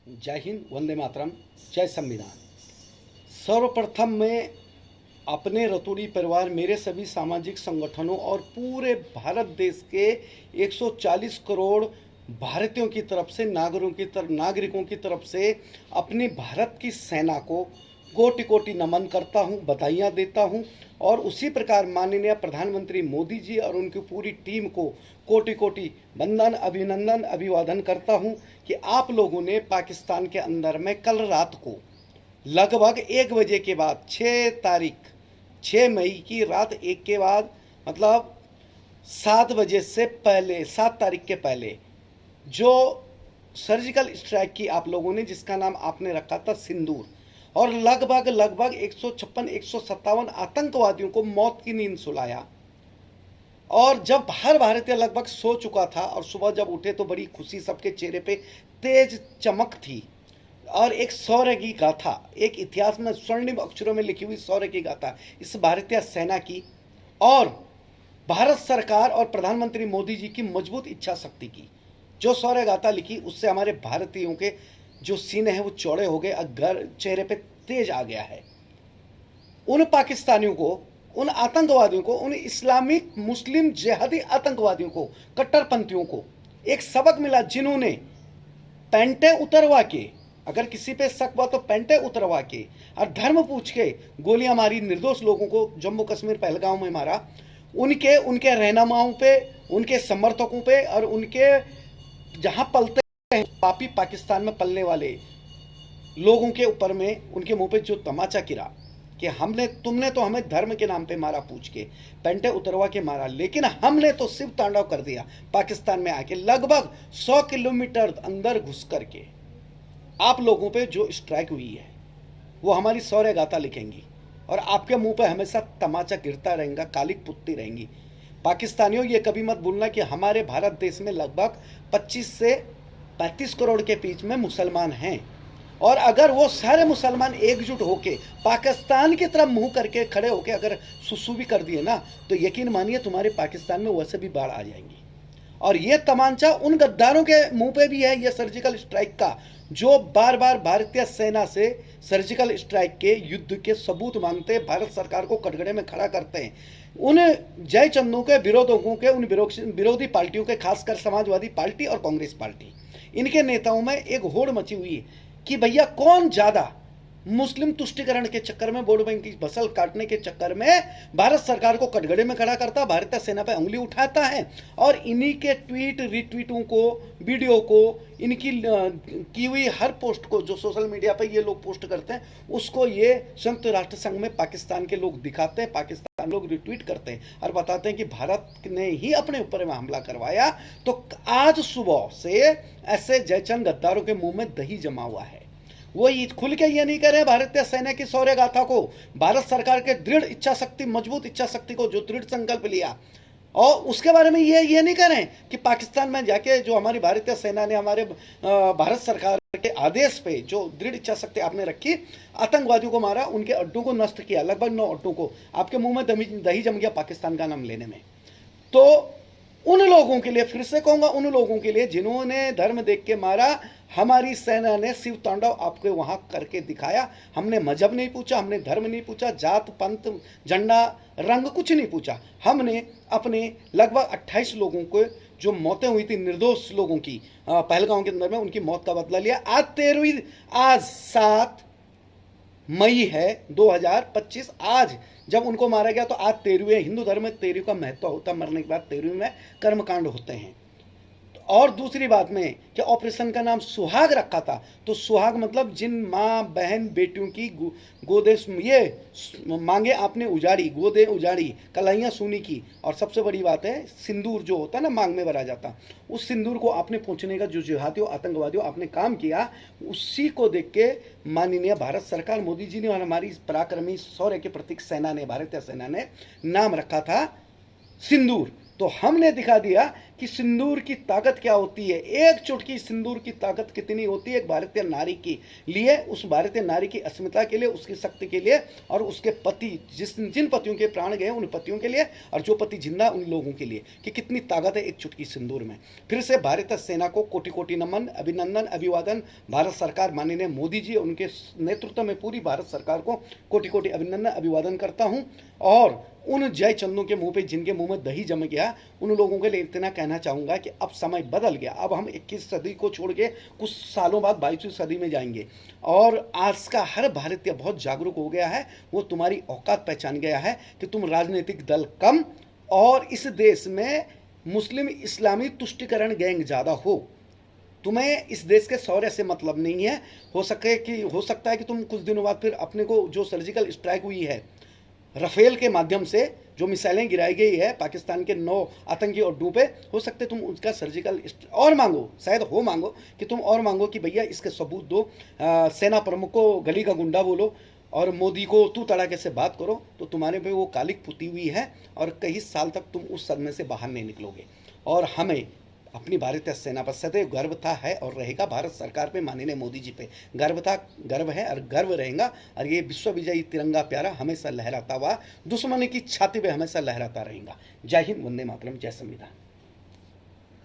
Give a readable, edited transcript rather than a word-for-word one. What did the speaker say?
जय हिंद, वंदे मातरम, जय संविधान। सर्वप्रथम मैं अपने रतूड़ी परिवार, मेरे सभी सामाजिक संगठनों और पूरे भारत देश के 140 करोड़ भारतीयों की तरफ से, नागरिकों की तरफ से अपने भारत की सेना को कोटि कोटि नमन करता हूं, बधाइयां देता हूं। और उसी प्रकार माननीय प्रधानमंत्री मोदी जी और उनकी पूरी टीम को कोटि कोटि वंदन, अभिनंदन, अभिवादन करता हूं कि आप लोगों ने पाकिस्तान के अंदर में कल रात को लगभग 1 बजे के बाद 6 मई की रात 1 के बाद, मतलब 7 बजे से पहले, 7 तारीख के पहले जो सर्जिकल स्ट्राइक की आप लोगों ने, जिसका नाम आपने रखा था सिंदूर, और लगभग 156-157 आतंकवादियों को मौत की नींद सुलाया। और जब हर भारतीय लगभग सो चुका था और सुबह जब उठे तो बड़ी खुशी, सबके चेहरे पे तेज चमक थी। और एक शौर्य की गाथा, एक इतिहास में स्वर्णिम अक्षरों में लिखी हुई शौर्य की गाथा इस भारतीय सेना की और भारत सरकार और प्रधानमंत्री मोदी जी की मजबूत इच्छा शक्ति की जो शौर्य गाथा लिखी, उससे हमारे भारतीयों के जो सीने हैं वो चौड़े हो गए, अगर चेहरे पे तेज आ गया है। उन पाकिस्तानियों को, उन आतंकवादियों को, उन इस्लामिक मुस्लिम जिहादी आतंकवादियों को, कट्टरपंथियों को एक सबक मिला, जिन्होंने पैंटे उतरवा के, अगर किसी पे शक हुआ तो पैंटे उतरवा के और धर्म पूछ के गोलियां मारी, निर्दोष लोगों को जम्मू कश्मीर पहलगांव में मारा। उनके रहनुमाओं पे, उनके समर्थकों पे और उनके जहां पलते हैं पापी पाकिस्तान में पलने वाले लोगों के ऊपर में, उनके मुंह पे जो तमाचा गिरा कि तुमने तो हमें धर्म के नाम पे मारा, पूछ के पेंटे उतरवा के मारा, लेकिन हमने तो शिव तांडव कर दिया पाकिस्तान में आके। लगभग 100 किलोमीटर अंदर घुस करके आप लोगों पे जो स्ट्राइक हुई है वो हमारी शौर्य गाथा लिखेंगी और आपके मुंह पे हमेशा तमाचा गिरता रहेगा, कालिक पुतती रहेंगी। पाकिस्तानियों, ये कभी मत भूलना कि हमारे भारत देश में लगभग 25 से 35 करोड़ के बीच में मुसलमान हैं, और अगर वो सारे मुसलमान एकजुट होके पाकिस्तान की तरफ मुंह करके खड़े होके अगर सुसु भी कर दिए ना, तो यकीन मानिए तुम्हारे पाकिस्तान में वैसे भी बाढ़ आ जाएंगी। और ये तमांचा उन गद्दारों के मुंह पे भी है, ये सर्जिकल स्ट्राइक का, जो बार बार भारतीय सेना से सर्जिकल स्ट्राइक के युद्ध के सबूत मांगते, भारत सरकार को कटघरे में खड़ा करते हैं। उन जयचंदों के विरोधकों के, उन विरोधी पार्टियों के, खासकर समाजवादी पार्टी और कांग्रेस पार्टी, इनके नेताओं में एक होड़ मची हुई है कि भैया कौन ज्यादा मुस्लिम तुष्टिकरण के चक्कर में, वोट बैंक की फसल काटने के चक्कर में भारत सरकार को कटघरे में खड़ा करता, भारतीय सेना पर उंगली उठाता है। और इन्हीं के ट्वीट, रिट्वीटों को, वीडियो को, इनकी की हुई हर पोस्ट को जो सोशल मीडिया पर ये लोग पोस्ट करते हैं, उसको ये संयुक्त राष्ट्र संघ में पाकिस्तान के लोग दिखाते हैं, पाकिस्तान लोग रिट्वीट करते हैं और बताते हैं कि भारत ने ही अपने ऊपर में हमला करवाया। तो आज सुबह से ऐसे जयचंद गद्दारों के मुंह में दही जमा हुआ है। वो खुल के ये नहीं करे भारतीय सेना की शौर्य गाथा को, भारत सरकार के दृढ़ इच्छा शक्ति, मजबूत इच्छा शक्ति को, जो दृढ़ संकल्प लिया, और उसके बारे में ये नहीं करें कि पाकिस्तान में जाके जो हमारी भारतीय सेना ने हमारे भारत सरकार के आदेश पे जो दृढ़ इच्छा शक्ति आपने रखी, आतंकवादियों को मारा, उनके अड्डों को नष्ट किया, लगभग 9 अड्डों को। आपके मुंह में दही जम गया पाकिस्तान का नाम लेने में। तो उन लोगों के लिए, फिर से कहूंगा, उन लोगों के लिए जिन्होंने धर्म देख के मारा, हमारी सेना ने शिव तांडव आपको वहां करके दिखाया। हमने मजहब नहीं पूछा, हमने धर्म नहीं पूछा, जात पंथ, झंडा, रंग कुछ नहीं पूछा। हमने अपने लगभग 28 लोगों को जो मौतें हुई थी, निर्दोष लोगों की पहलगांव के अंदर में, उनकी मौत का बदला लिया। आज 7 मई है 2025। आज जब उनको मारा गया तो आज 13वें, हिंदू धर्म में 13 का महत्व होता है, मरने के बाद 13वें में कर्मकांड होते हैं। और दूसरी बात में कि ऑपरेशन का नाम सुहाग रखा था, तो सुहाग मतलब जिन माँ बहन बेटियों की गोदे, ये मांगे आपने उजाड़ी, गोदे उजाड़ी, कलाइयाँ सूनी की। और सबसे बड़ी बात है, सिंदूर जो होता है ना मांग में भरा जाता, उस सिंदूर को आपने पहुँचने का जो जिहादियों, आतंकवादियों आपने काम किया, उसी को देख के माननीय भारत सरकार, मोदी जी ने और हमारी पराक्रमी शौर्य के प्रतीक सेना ने, भारतीय सेना ने नाम रखा था सिंदूर। तो हमने दिखा दिया कि सिंदूर की ताकत क्या होती है। एक चुटकी सिंदूर की ताकत कितनी होती है एक भारतीय नारी के लिए, उस भारतीय नारी की अस्मिता के लिए, उसकी शक्ति के लिए, और उसके पति जिन पतियों के प्राण गए उन पतियों के लिए, और जो पति जिंदा उन लोगों के लिए, कि कितनी ताकत है एक चुटकी सिंदूर में। फिर से भारतीय सेना को कोटि कोटि नमन, अभिनंदन, अभिवादन। भारत सरकार, माननीय मोदी जी, उनके नेतृत्व में पूरी भारत सरकार को कोटि कोटि अभिनंदन, अभिवादन करता हूं। और उन जय चंदों के मुंह पे जिनके मुंह में दही जम गया, उन लोगों के लिए इतना कहना चाहूँगा कि अब समय बदल गया। अब हम 21 सदी को छोड़ के कुछ सालों बाद 22वीं सदी में जाएंगे, और आज का हर भारतीय बहुत जागरूक हो गया है। वो तुम्हारी औकात पहचान गया है कि तुम राजनीतिक दल कम, और इस देश में मुस्लिम इस्लामी तुष्टिकरण गैंग ज़्यादा हो। तुम्हें इस देश के शौर्य से मतलब नहीं है। हो सकता है कि तुम कुछ दिनों बाद फिर अपने को, जो सर्जिकल स्ट्राइक हुई है राफेल के माध्यम से, जो मिसाइलें गिराई गई है पाकिस्तान के 9 आतंकी अड्डों पे, हो सकते तुम उसका सर्जिकल और मांगो, शायद हो मांगो कि तुम और मांगो कि भैया इसके सबूत दो, सेना प्रमुख को गली का गुंडा बोलो और मोदी को तू तड़ाके से बात करो, तो तुम्हारे पे वो कालिक पुती हुई है और कई साल तक तुम उस सदमे से बाहर नहीं निकलोगे। और हमें अपनी भारतीय सेना पर सदैव गर्व था, है और रहेगा। भारत सरकार पे, माननीय मोदी जी पे गर्व था, गर्व है और गर्व रहेगा। और ये विश्व विजयी तिरंगा प्यारा हमेशा लहराता हुआ दुश्मन की छाती पे हमेशा लहराता रहेगा। जय हिंद, वंदे मातरम, जय संविधान।